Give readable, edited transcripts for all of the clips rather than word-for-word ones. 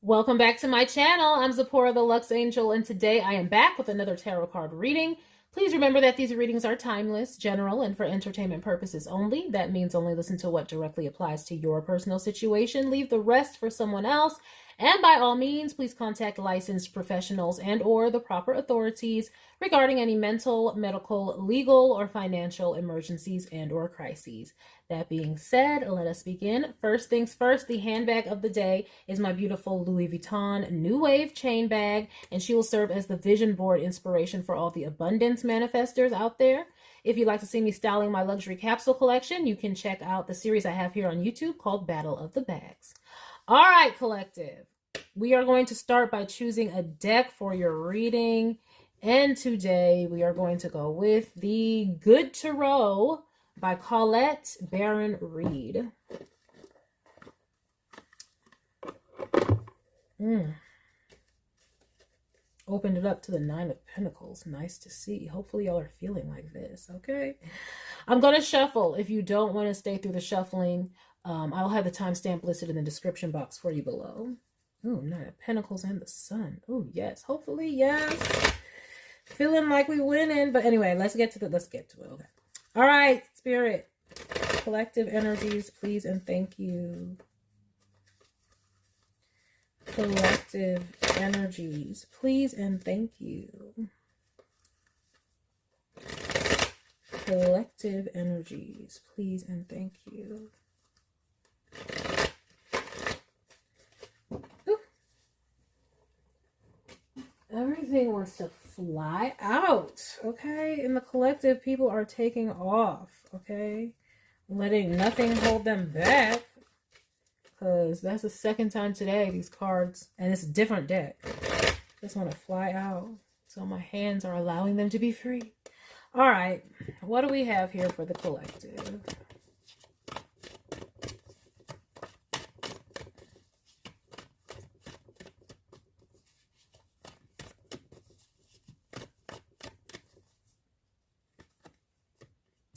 Welcome back to my channel. I'm Zipporah the Lux Angel, and today I am back with another tarot card reading. Please remember that these readings are timeless, general, and for entertainment purposes only. That means only listen to what directly applies to your personal situation. Leave the rest for someone else. And by all means, please contact licensed professionals and or the proper authorities regarding any mental, medical, legal, or financial emergencies and or crises. That being said, let us begin. First things first, the handbag of the day is my beautiful Louis Vuitton New Wave chain bag, and she will serve as the vision board inspiration for all the abundance manifestors out there. If you'd like to see me styling my luxury capsule collection, you can check out the series I have here on YouTube called Battle of the Bags. All right, collective. We are going to start by choosing a deck for your reading. And today we are going to go with the Good Tarot by Colette Baron Reed. Opened it up to the Nine of Pentacles. Nice to see. Hopefully y'all are feeling like this, okay? I'm going to shuffle. If you don't want to stay through the shuffling, I'll have the timestamp listed in the description box for you below. Ooh, Nine of Pentacles and the Sun. Ooh, yes. Hopefully, yes. Feeling like we winning. But anyway, let's get to it. Okay. All right, Spirit. Collective energies, please and thank you. Collective energies, please and thank you. Collective energies, please and thank you. Ooh. Everything wants to fly out, okay? In the collective, people are taking off, okay? Letting nothing hold them back. Because that's the second time today, these cards, and it's a different deck, just want to fly out. So my hands are allowing them to be free. All right, what do we have here for the collective?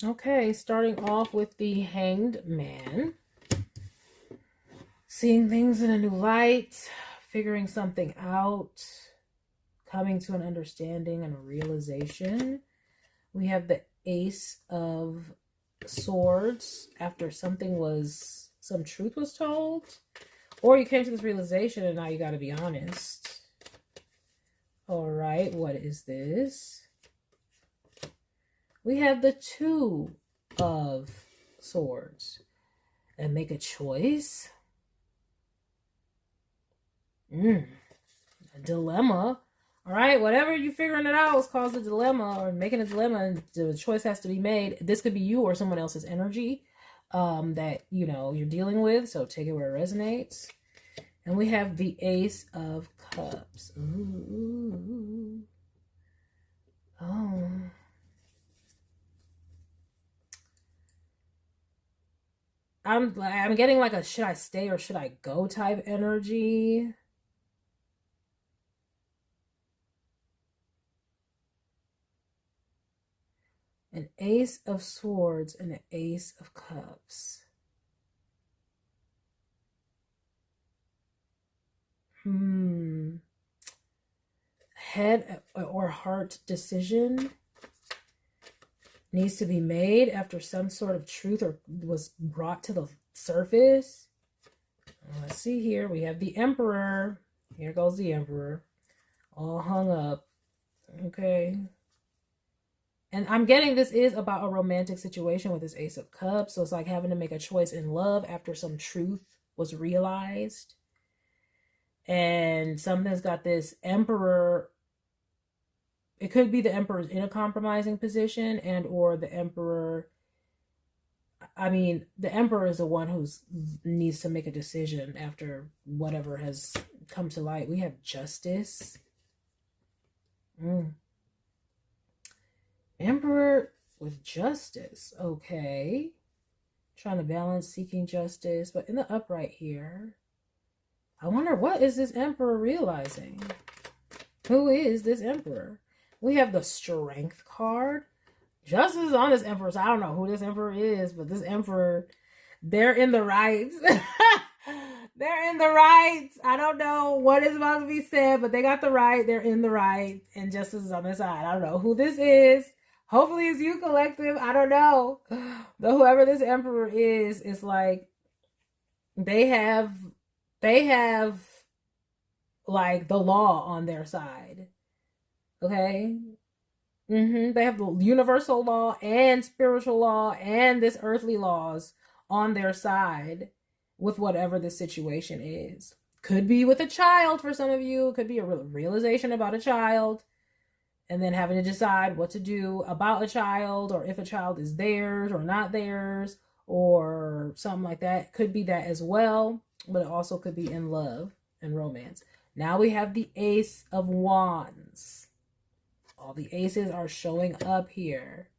Okay, starting off with the Hanged Man. Seeing things in a new light, figuring something out, coming to an understanding and a realization. We have the Ace of Swords after some truth was told. Or you came to this realization and now you got to be honest. All right, what is this? We have the Two of Swords. And make a choice. A dilemma. All right, whatever you figuring it out has caused a dilemma or making a dilemma, and the choice has to be made. This could be you or someone else's energy that you're dealing with, so take it where it resonates. And we have the Ace of Cups. Ooh. Oh. I'm getting like a should I stay or should I go type energy. An Ace of Swords and an Ace of Cups. Head or heart decision needs to be made after some sort of truth or was brought to the surface. Let's see here. We have the Emperor. Here goes the Emperor. All hung up. Okay. And I'm getting this is about a romantic situation with this Ace of Cups. So it's like having to make a choice in love after some truth was realized. And something's got this Emperor. It could be the Emperor's in a compromising position and or the Emperor. I mean, the Emperor is the one who needs to make a decision after whatever has come to light. We have Justice. Emperor with Justice. Okay. Trying to balance seeking justice. But in the upright here, I wonder what is this Emperor realizing? Who is this Emperor? We have the Strength card. Justice is on this Emperor. So I don't know who this Emperor is, but this Emperor, they're in the right. They're in the right. I don't know what is about to be said, but they got the right. They're in the right. And justice is on their side. I don't know who this is. Hopefully it's you, collective. I don't know. But whoever this emperor is like they have like the law on their side. Okay? They have the universal law and spiritual law and this earthly laws on their side with whatever the situation is. Could be with a child for some of you. Could be a realization about a child and then having to decide what to do about a child, or if a child is theirs or not theirs, or something like that. Could be that as well, but it also could be in love and romance. Now we have the Ace of Wands. All the aces are showing up here.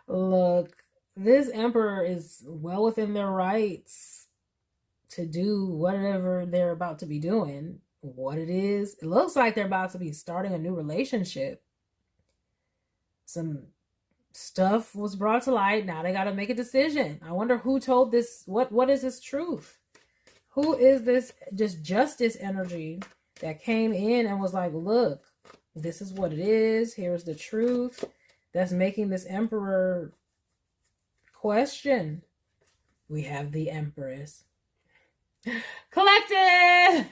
Look, this emperor is well within their rights to do whatever they're about to be doing. What it is, it looks like they're about to be starting a new relationship. Some stuff was brought to light. Now they got to make a decision. I wonder who told this. What is this truth? Who is this just justice energy that came in and was like, look, this is what it is. Here's the truth. That's making this emperor question. We have the Empress. Collective!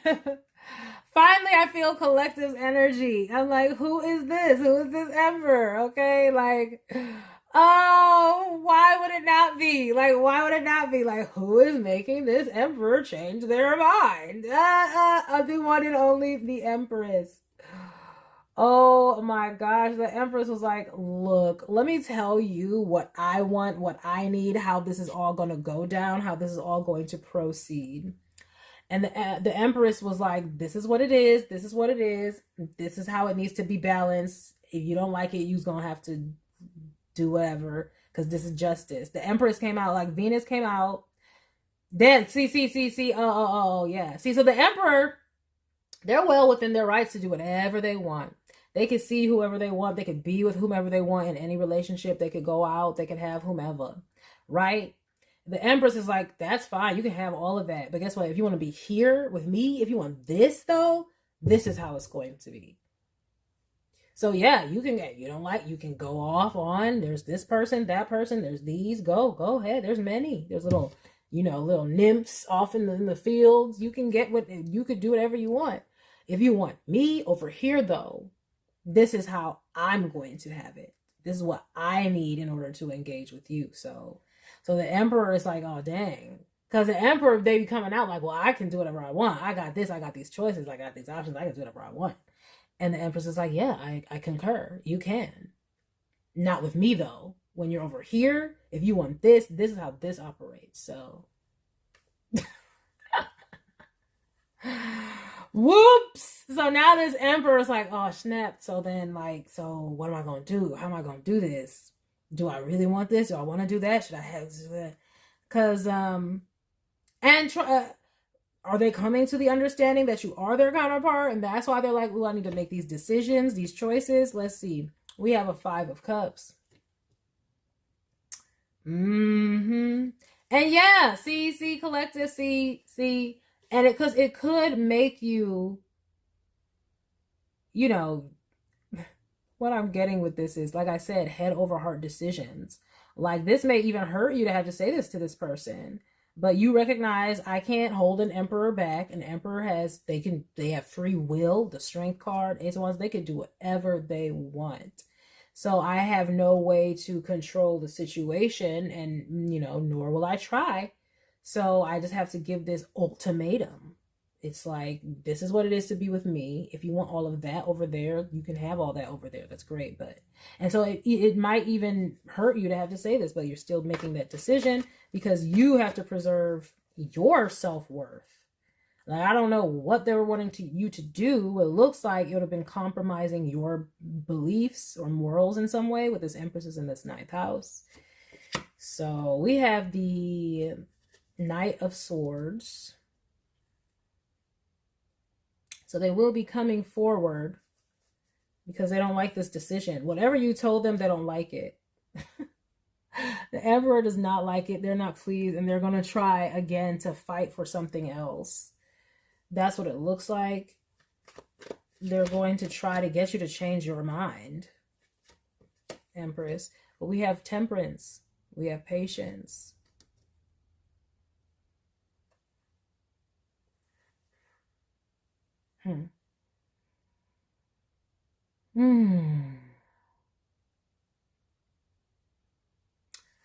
Finally, I feel collective energy. I'm like, who is this? Who is this emperor? Okay, like, oh, why would it not be? Like, why would it not be? Like, who is making this emperor change their mind? The one and only the Empress. Oh my gosh, the Empress was like, look, let me tell you what I want, what I need, how this is all going to go down, how this is all going to proceed. And the Empress was like, this is what it is. This is what it is. This is how it needs to be balanced. If you don't like it, you're going to have to do whatever, because this is justice. The Empress came out, like Venus came out. Then, see. Oh, yeah. See, so the Emperor, they're well within their rights to do whatever they want. They could see whoever they want. They could be with whomever they want in any relationship. They could go out. They could have whomever, right? The Empress is like, that's fine. You can have all of that. But guess what? If you want to be here with me, if you want this, though, this is how it's going to be. So, yeah, you can get, you don't like, you can go off on, there's this person, that person, there's these. Go ahead. There's many. There's little, little nymphs off in the fields. You can get you could do whatever you want. If you want me over here, though, this is how I'm going to have it. This is what I need in order to engage with you. So the Emperor is like, oh, dang. Because the Emperor, they be coming out like, well, I can do whatever I want. I got this. I got these choices. I got these options. I can do whatever I want. And the Empress is like, yeah, I concur. You can. Not with me, though. When you're over here, if you want this, this is how this operates. So. Whoops. So now this Emperor is like, oh, snap. So then, like, so what am I going to do? How am I going to do this? Do I really want this? Do I want to do that? Should I have to do that? Because, are they coming to the understanding that you are their counterpart? And that's why they're like, oh, I need to make these decisions, these choices. Let's see. We have a 5 of Cups. And yeah, see, collective, see. And because it could make you, what I'm getting with this is, like I said, head over heart decisions. Like, this may even hurt you to have to say this to this person. But you recognize I can't hold an Emperor back. An Emperor they have free will, the Strength card, Ace of Wands, they can do whatever they want. So I have no way to control the situation, and, nor will I try. So I just have to give this ultimatum. It's like, this is what it is to be with me. If you want all of that over there, you can have all that over there. That's great. And so it might even hurt you to have to say this, but you're still making that decision because you have to preserve your self-worth. Like, I don't know what they were wanting you to do. It looks like it would have been compromising your beliefs or morals in some way with this Empress in this 9th house. So we have the Knight of Swords. So they will be coming forward because they don't like this decision. Whatever you told them, they don't like it. The Emperor does not like it. They're not pleased, and they're going to try again to fight for something else. That's what it looks like. They're going to try to get you to change your mind, Empress. But we have Temperance. We have Patience.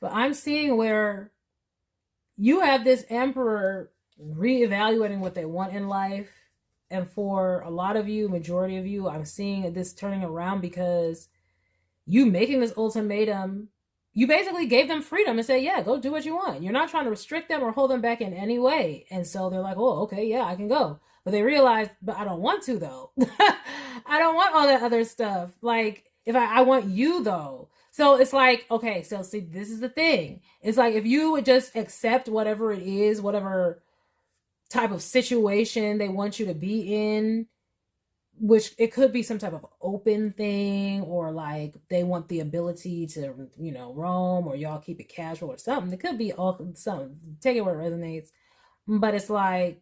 But I'm seeing where you have this Emperor reevaluating what they want in life. And for a lot of you, majority of you, I'm seeing this turning around because you making this ultimatum, you basically gave them freedom and said, yeah, go do what you want. You're not trying to restrict them or hold them back in any way. And so they're like, oh, okay, yeah, I can go. But they realize, but I don't want to, though. I don't want all that other stuff. Like, if I want you, though. So it's like, okay, so see, this is the thing. It's like, if you would just accept whatever it is, whatever type of situation they want you to be in, which it could be some type of open thing, or like they want the ability to, you know, roam, or y'all keep it casual or something. It could be all something. Take it where it resonates. But it's like,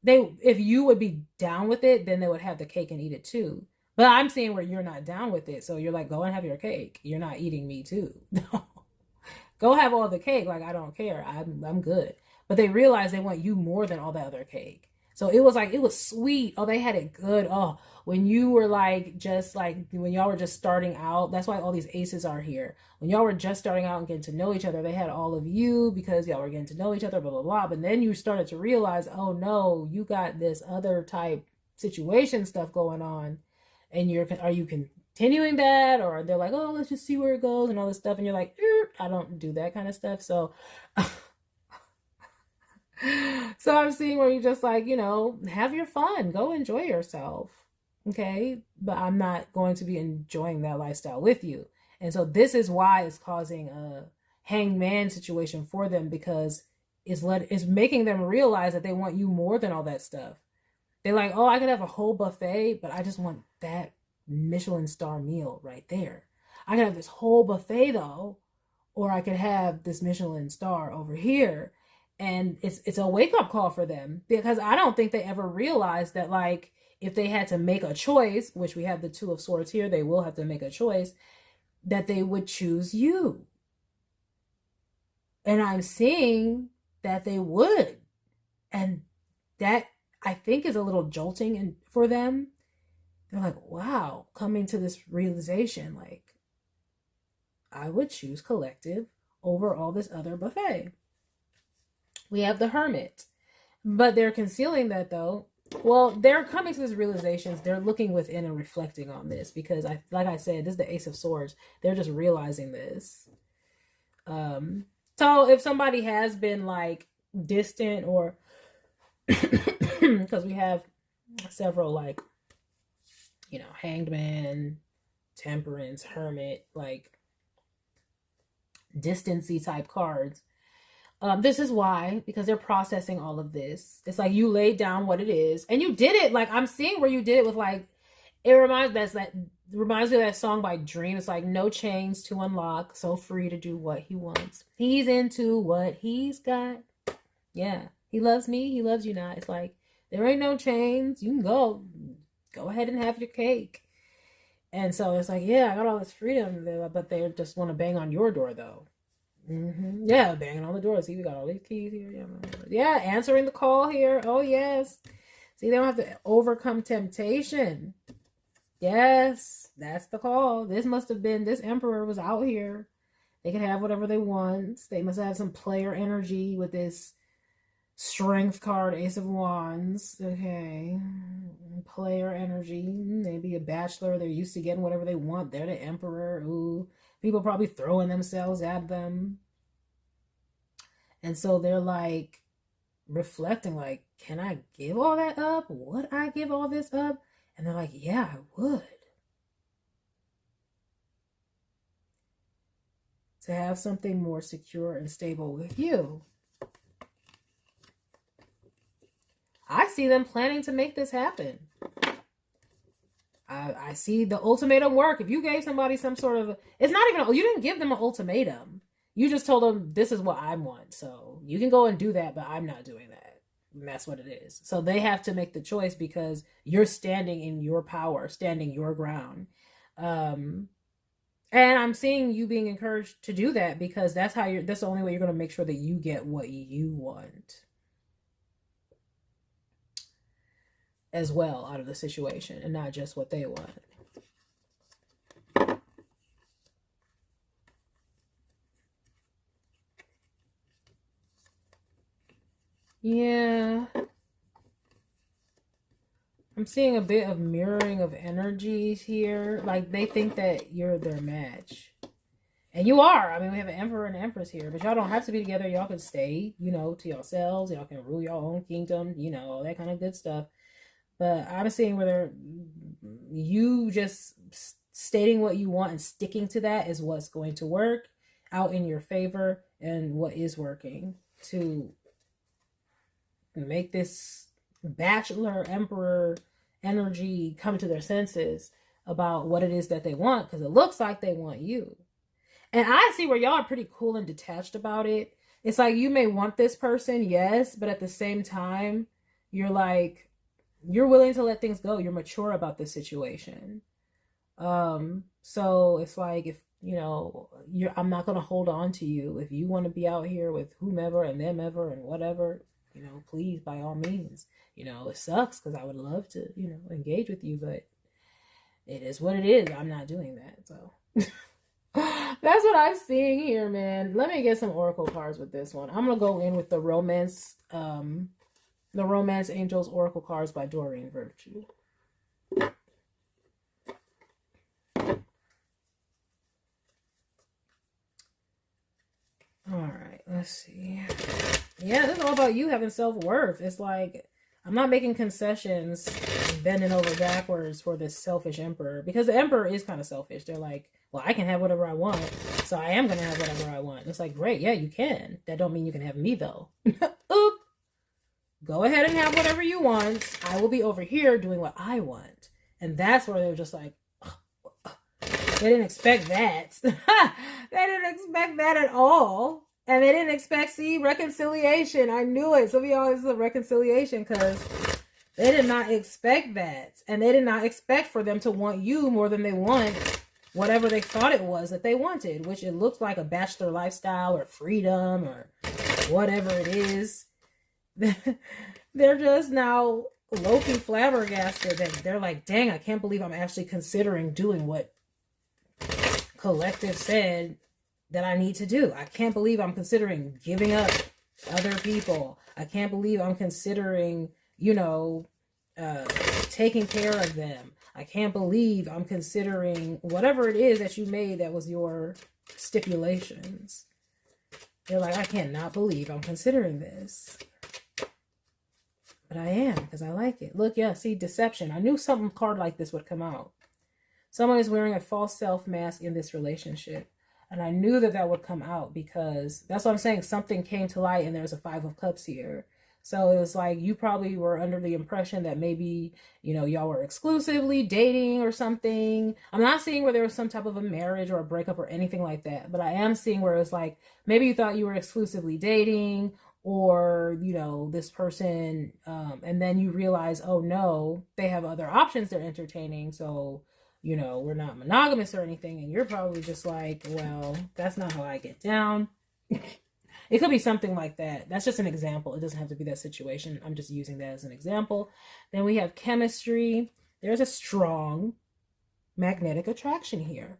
if you would be down with it, then they would have the cake and eat it too. But I'm seeing where you're not down with it. So you're like, go and have your cake. You're not eating me too. Go have all the cake. Like, I don't care. I'm good. But they realize they want you more than all that other cake. So it was like, it was sweet. Oh, they had it good. Oh, when you were like, just like, when y'all were just starting out, that's why all these aces are here. When y'all were just starting out and getting to know each other, they had all of you because y'all were getting to know each other, blah, blah, blah. But then you started to realize, oh no, you got this other type situation stuff going on. And are you continuing that? Or they're like, oh, let's just see where it goes and all this stuff. And you're like, I don't do that kind of stuff. So so I'm seeing where you just like, you know, have your fun, go enjoy yourself. Okay. But I'm not going to be enjoying that lifestyle with you. And so this is why it's causing a hangman situation for them, because it's making them realize that they want you more than all that stuff. They're like, oh, I could have a whole buffet, but I just want that Michelin star meal right there. I could have this whole buffet though, or I could have this Michelin star over here. And it's a wake-up call for them, because I don't think they ever realized that, like, if they had to make a choice, which we have the Two of Swords here, they will have to make a choice, that they would choose you. And I'm seeing that they would. And that, I think, is a little jolting for them. They're like, wow, coming to this realization, like, I would choose collective over all this other buffet. We have the Hermit, but they're concealing that though. Well, they're coming to this realizations. They're looking within and reflecting on this, because like I said, this is the Ace of Swords. They're just realizing this. So if somebody has been like distant, or because we have several, like, you know, Hanged Man, Temperance, Hermit, like distancy type cards. This is why, because they're processing all of this. It's like you laid down what it is, and you did it. Like, I'm seeing where you did it with, like, it reminds me of that song by Dream. It's like, no chains to unlock, so free to do what he wants. He's into what he's got. Yeah, he loves me, he loves you not. It's like, there ain't no chains. You can go ahead and have your cake. And so it's like, yeah, I got all this freedom, but they just want to bang on your door though. Yeah, banging on the door. See, we got all these keys here. Yeah, answering the call here. Oh, yes. See, they don't have to overcome temptation. Yes, that's the call. This must have been, this Emperor was out here. They can have whatever they want. They must have some player energy with this Strength card, Ace of Wands. Okay. Player energy. Maybe a bachelor. They're used to getting whatever they want. They're the Emperor. Ooh. People probably throwing themselves at them. And so they're like reflecting, like, can I give all that up? Would I give all this up? And they're like, yeah, I would. to have something more secure and stable with you. I see them planning to make this happen. I see the ultimatum work. If you gave somebody some sort of, it's not even, you didn't give them an ultimatum. You just told them, this is what I want. So you can go and do that, but I'm not doing that. And that's what it is. So they have to make the choice because you're standing in your power, standing your ground. And I'm seeing you being encouraged to do that because that's the only way you're going to make sure that you get what you want as well out of the situation and not just what they want. Yeah. I'm seeing a bit of mirroring of energies here. Like they think that you're their match. And you are. I mean, we have an emperor and empress here, but y'all don't have to be together. Y'all can stay, to yourselves. Y'all can rule your own kingdom, all that kind of good stuff. But I'm seeing whether you just stating what you want and sticking to that is what's going to work out in your favor and what is working to make this bachelor emperor energy come to their senses about what it is that they want, because it looks like they want you. And I see where y'all are pretty cool and detached about it. It's like you may want this person, yes, but at the same time, you're willing to let things go. You're mature about the situation. So it's like, if, I'm not going to hold on to you. If you want to be out here with whomever and them ever and whatever, please, by all means. It sucks because I would love to, engage with you, but it is what it is. I'm not doing that. So that's what I'm seeing here, man. Let me get some oracle cards with this one. I'm going to go in with the Romance Angels Oracle cards by Doreen Virtue. All right, let's see. Yeah, this is all about you having self-worth. It's like, I'm not making concessions, bending over backwards for this selfish emperor, because the emperor is kind of selfish. They're like, well, I can have whatever I want, so I am going to have whatever I want. And it's like, great, yeah, you can. That don't mean you can have me, though. Oop. Go ahead and have whatever you want. I will be over here doing what I want. And that's where they're just like, they didn't expect that. They didn't expect that at all. And they didn't expect, reconciliation. I knew it. Some of y'all, this is a reconciliation because they did not expect that. And they did not expect for them to want you more than they want whatever they thought it was that they wanted, which it looks like a bachelor lifestyle or freedom or whatever it is. They're just now low-key flabbergasted that they're like, dang, I can't believe I'm actually considering doing what collective said that I need to do. I can't believe I'm considering giving up other people. I can't believe I'm considering, taking care of them. I can't believe I'm considering whatever it is that you made that was your stipulations. They're like, I cannot believe I'm considering this. But I am, because I like it. Look, yeah, see, deception. I knew some card like this would come out. Someone is wearing a false self mask in this relationship. And I knew that would come out because that's what I'm saying. Something came to light and there's a 5 of Cups here. So it was like you probably were under the impression that maybe, y'all were exclusively dating or something. I'm not seeing where there was some type of a marriage or a breakup or anything like that. But I am seeing where it's like maybe you thought you were exclusively dating or, this person. And then you realize, oh, no, they have other options they're entertaining. So we're not monogamous or anything. And you're probably just like, well, that's not how I get down. It could be something like that. That's just an example. It doesn't have to be that situation. I'm just using that as an example. Then we have chemistry. There's a strong magnetic attraction here.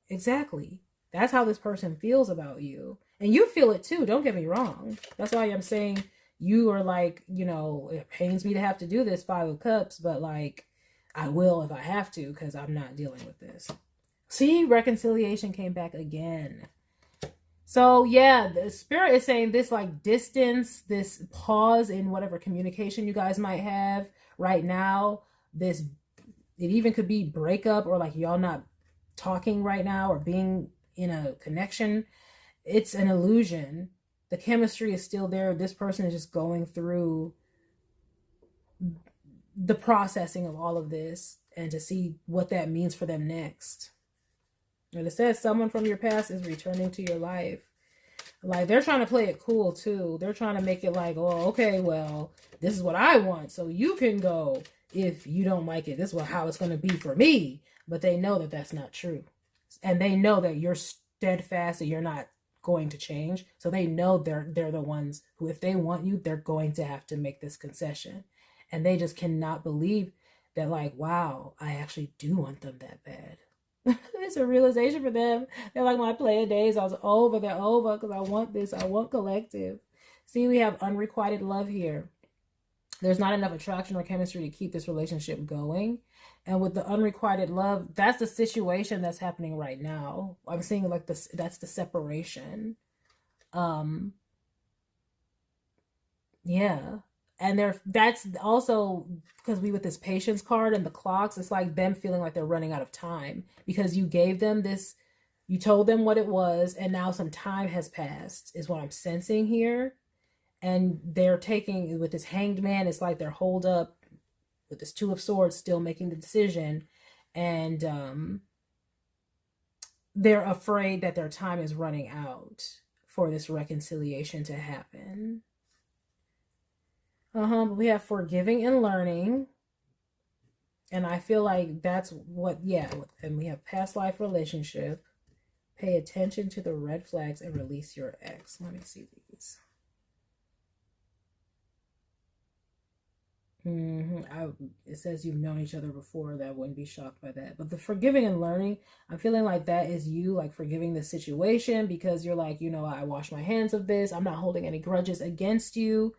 Exactly. That's how this person feels about you. And you feel it too. Don't get me wrong. That's why I'm saying you are like, it pains me to have to do this 5 of Cups, but like, I will if I have to, because I'm not dealing with this. See, reconciliation came back again. So yeah, the spirit is saying this like distance, this pause in whatever communication you guys might have right now. It even could be breakup or like y'all not talking right now or being, in a connection, it's an illusion. The chemistry is still there. This person is just going through the processing of all of this and to see what that means for them next. And it says someone from your past is returning to your life. Like, they're trying to play it cool too. They're trying to make it like, oh, okay, well, this is what I want, so you can go if you don't like it. This is how it's going to be for me. But they know that that's not true. And they know that you're steadfast and you're not going to change. So they know they're the ones who, if they want you, they're going to have to make this concession. And they just cannot believe that, like, wow, I actually do want them that bad. It's a realization for them. They're like, my player days are over. They're over because I want this. I want collective. See, we have unrequited love here. There's not enough attraction or chemistry to keep this relationship going. And with the unrequited love, that's the situation that's happening right now. I'm seeing like this, that's the separation. Yeah. And that's also because with this patience card and the clocks, it's like them feeling like they're running out of time because you gave them this, you told them what it was, and now some time has passed is what I'm sensing here. And they're taking, with this Hanged Man, it's like they're holed up with this Two of Swords, still making the decision. And they're afraid that their time is running out for this reconciliation to happen. But we have forgiving and learning. And I feel like that's what, yeah. And we have past life relationship. Pay attention to the red flags and release your ex. Let me see these. It says you've known each other before. That wouldn't be shocked by that. But the forgiving and learning, I'm feeling like that is you, like forgiving the situation because you're like, you know, I wash my hands of this. I'm not holding any grudges against you.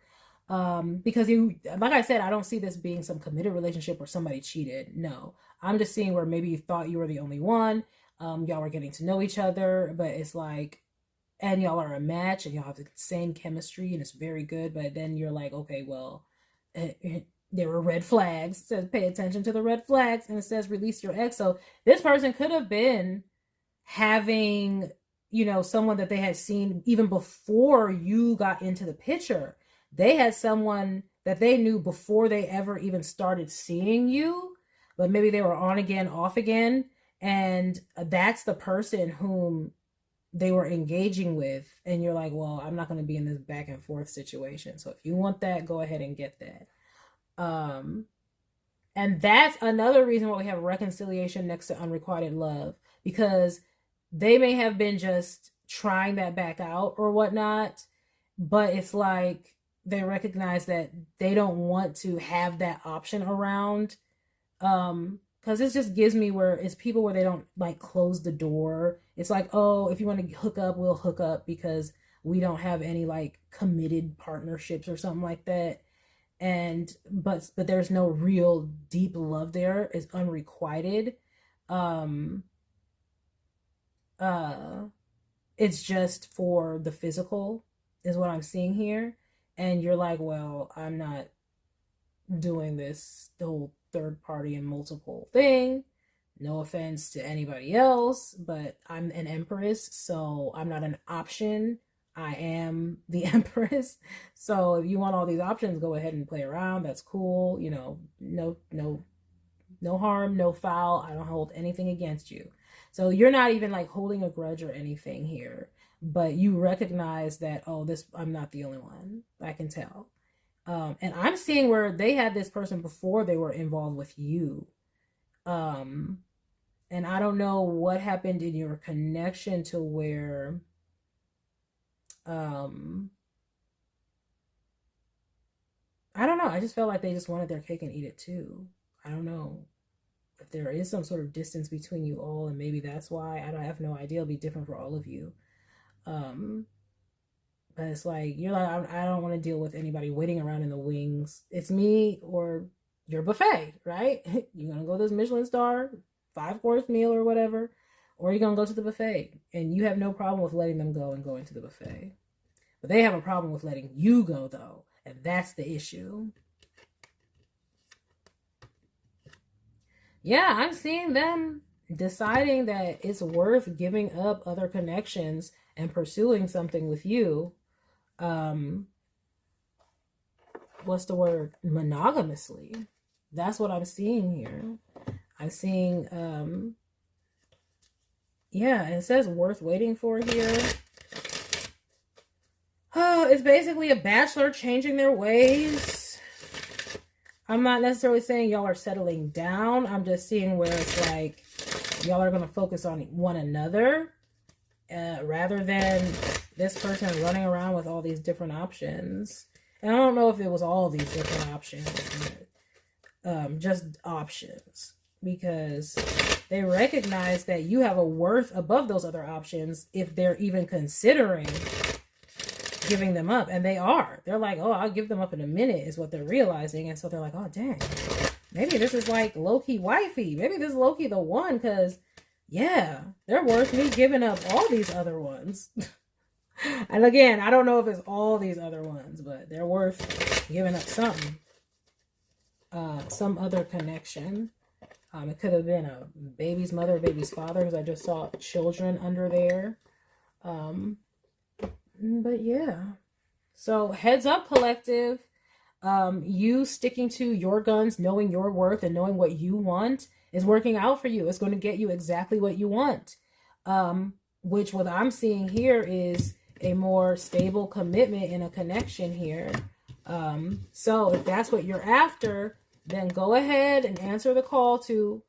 Because you, like I said, I don't see this being some committed relationship where somebody cheated. No, I'm just seeing where maybe you thought you were the only one. Y'all were getting to know each other, but it's like, and y'all are a match and y'all have the same chemistry and it's very good. But then you're like, okay, well, there were red flags. It says pay attention to the red flags, and it says release your ex. So this person could have been having, you know, someone that they had seen even before you got into the picture. They had someone that they knew before they ever even started seeing you, but maybe they were on again, off again. And that's the person whom they were engaging with. And you're like, well, I'm not going to be in this back and forth situation. So if you want that, go ahead and get that. And that's another reason why we have reconciliation next to unrequited love, because they may have been just trying that back out or whatnot, but it's like, they recognize that they don't want to have that option around. Because it just gives me where it's people where they don't like close the door. It's like, oh, if you want to hook up, we'll hook up because we don't have any like committed partnerships or something like that. And but there's no real deep love there. It's unrequited. It's just for the physical is what I'm seeing here. And you're like, well, I'm not doing this, the whole third party and multiple thing. No offense to anybody else, but I'm an empress, so I'm not an option. I am the empress. So if you want all these options, go ahead and play around. That's cool. You know, no harm, no foul. I don't hold anything against you. So you're not even like holding a grudge or anything here. But you recognize that, oh, I'm not the only one. I can tell. And I'm seeing where they had this person before they were involved with you. And I don't know what happened in your connection to where, I don't know. I just felt like they just wanted their cake and eat it too. I don't know if there is some sort of distance between you all, and maybe that's why. I have no idea. It'll be different for all of you. But it's like, you're like, I don't want to deal with anybody waiting around in the wings. It's me or your buffet, right? You're going to go to this Michelin star, 5-course meal or whatever, or you're going to go to the buffet, and you have no problem with letting them go and going to the buffet. But they have a problem with letting you go though. And that's the issue. Yeah, I'm seeing them deciding that it's worth giving up other connections and pursuing something with you. What's the word? Monogamously. That's what I'm seeing here. I'm seeing, yeah, it says worth waiting for here. Oh, it's basically a bachelor changing their ways. I'm not necessarily saying y'all are settling down. I'm just seeing where it's like y'all are going to focus on one another rather than this person running around with all these different options. And I don't know if it was all these different options, but, just options, because they recognize that you have a worth above those other options if they're even considering giving them up. And they are. They're like, oh, I'll give them up in a minute is what they're realizing. And so they're like, oh, dang, maybe this is like low-key wifey. Maybe this is low-key the one, because, yeah, they're worth me giving up all these other ones. And again, I don't know if it's all these other ones, but they're worth giving up something. Some other connection. It could have been a baby's mother, baby's father, because I just saw children under there. But yeah. So heads up, collective. You sticking to your guns, knowing your worth and knowing what you want is working out for you. It's going to get you exactly what you want. Which what I'm seeing here is a more stable commitment and a connection here. So if that's what you're after, then go ahead and answer the call to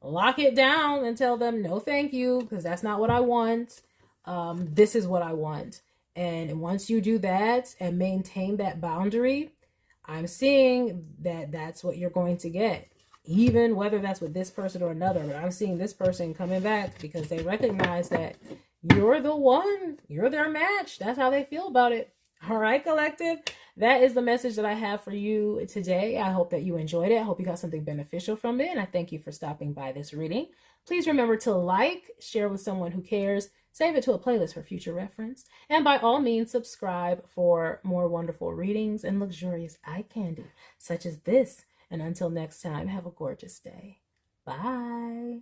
lock it down and tell them no thank you, because that's not what I want. This is what I want. And once you do that and maintain that boundary, I'm seeing that that's what you're going to get, even whether that's with this person or another. But I'm seeing this person coming back because they recognize that you're the one, you're their match. That's how they feel about it. All right, collective. That is the message that I have for you today. I hope that you enjoyed it. I hope you got something beneficial from it. And I thank you for stopping by this reading. Please remember to like, share with someone who cares, save it to a playlist for future reference. And by all means, subscribe for more wonderful readings and luxurious eye candy such as this. And until next time, have a gorgeous day. Bye.